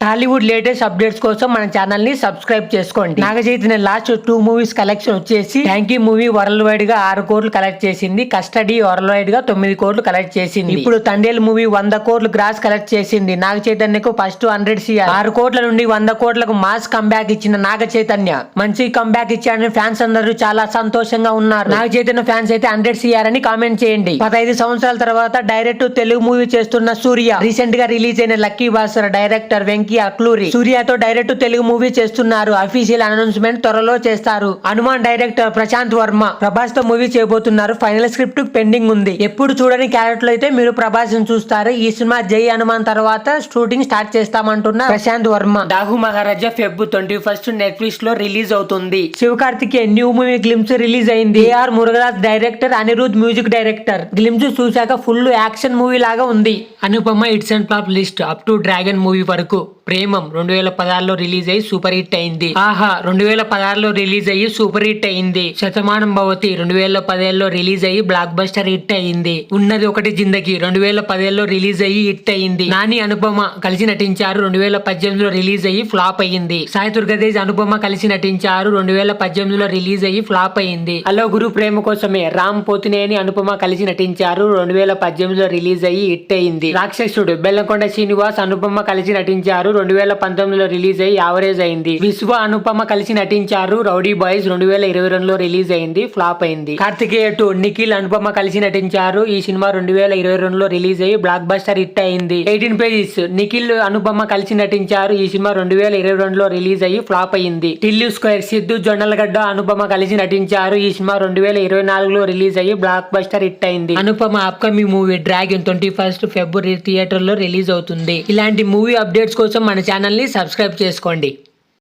Tollywood latest updates కోసం మన channel ని సబ్స్క్రైబ్ చేసుకోండి. Naga Chaitanya last 2 movies collection వచ్చేసి thank you movie world wide గా 6 కోట్లు కలెక్ట్ చేసింది. కస్టడీ వరల్డ్ వైడ్ గా 9 కోట్లు కలెక్ట్ చేసింది. ఇప్పుడు తండేల్ మూవీ 100 కోట్లు గ్రాస్ కలెక్ట్ చేసింది. నాగ చైతన్యకు ఫస్ట్ 100 CR 6 కోట్ల నుండి 100 కోట్లకు మాస్ కంబ్యాక్ ఇచ్చిన నాగ చైతన్య మంచి కంబ్యాక్ ఇచ్చాడని ఫ్యాన్స్ అందరూ చాలా సంతోషంగా ఉన్నారు. నాగ చైతన్య ఫ్యాన్స్ అయితే 100 CR అని కామెంట్ చేయండి. 15 సంవత్సరాల తర్వాత డైరెక్ట్ తెలుగు మూవీ చేస్తున్న సూర్య రీసెంట్ గా రిలీజ్ అయిన లక్కీ భాస్కర్ డైరెక్టర్ వెంకీ అక్లూరి సూర్యతో డైరెక్ట్ తెలుగు మూవీ చేస్తున్నారు. అఫీషియల్ అనౌన్స్మెంట్ త్వరలో చేస్తారు. హనుమాన్ డైరెక్టర్ ప్రశాంత్ వర్మ ప్రభాస్ తో మూవీ చేయబోతున్నారు. ఫైనల్ స్క్రిప్ట్ పెండింగ్ ఉంది. ఎప్పుడు చూడని క్యారెక్టర్ అయితే మీరు ప్రభాస్ ని చూస్తారు. ఈ సినిమా జై హనుమాన్ తర్వాత షూటింగ్ స్టార్ట్ చేస్తామంటున్న ప్రశాంత్ వర్మ. డాగు మహారాజా ఫెబ్ 21 నెట్ఫ్లిక్స్ లో రిలీజ్ అవుతుంది. Sivakarthikeya new movie glimpse release అయింది. AR Murugadoss director, Anirudh music director. Glimpse చూశాక ఫుల్ యాక్షన్ మూవీ లాగా ఉంది. Anupama hits and flop list up to dragon movie వరకు. ప్రేమం 2016లో రిలీజ్ అయ్యి సూపర్ హిట్ అయింది. ఆహా 2016లో రిలీజ్ అయ్యి సూపర్ హిట్ అయింది. శతమానం భవతి 2017లో రిలీజ్ అయ్యి బ్లాక్ బస్టర్ హిట్ అయింది. ఉన్నది ఒకటి జిందగీ 2017లో రిలీజ్ అయ్యి హిట్ అయింది. నాని అనుపమ కలిసి నటించారు. 2018లో రిలీజ్ అయ్యి ఫ్లాప్ అయింది. సాయి దుర్గతేజ్ అనుపమ కలిసి నటించారు. 2018లో రిలీజ్ అయ్యి ఫ్లాప్ అయింది. హలో గురు ప్రేమ కోసమే రామ్ పోతినేని అనుపమ కలిసి నటించారు. 2018లో రిలీజ్ అయ్యి హిట్ అయింది. రాక్షసుడు బెల్లంకొండ శ్రీనివాస్ అనుపమ కలిసి నటించారు. 2019లో రిలీజ్ అయ్యి యావరేజ్ అయింది. విశ్వ అనుపమ కలిసి నటించారు. రౌడీ బాయ్స్ 2022లో రిలీజ్ అయింది, ఫ్లాప్ అయింది. కార్తికేయ 2 నిఖిల్ అనుపమ కలిసి నటించారు. ఈ సినిమా 2022లో రిలీజ్ అయ్యి బ్లాక్ బస్టర్ హిట్ అయింది. 18 పేజెస్ నిఖిల్ అనుపమ కలిసి నటించారు. ఈ సినిమా 2022లో రిలీజ్ అయ్యి ఫ్లాప్ అయింది. టిల్లు స్క్వేర్ సిద్ధు జొన్నలగడ్డ అనుపమ కలిసి నటించారు. ఈ సినిమా 2024లో రిలీజ్ అయ్యి బ్లాక్ బస్టర్ హిట్ అయింది. అనుపమ అప్కమింగ్ మూవీ డ్రాగన్ 21 ఫిబ్రవరి థియేటర్ లో రిలీజ్ అవుతుంది. ఇలాంటి మూవీ అప్డేట్స్ కోసం మన ఛానల్ ని సబ్స్క్రైబ్ చేసుకోండి.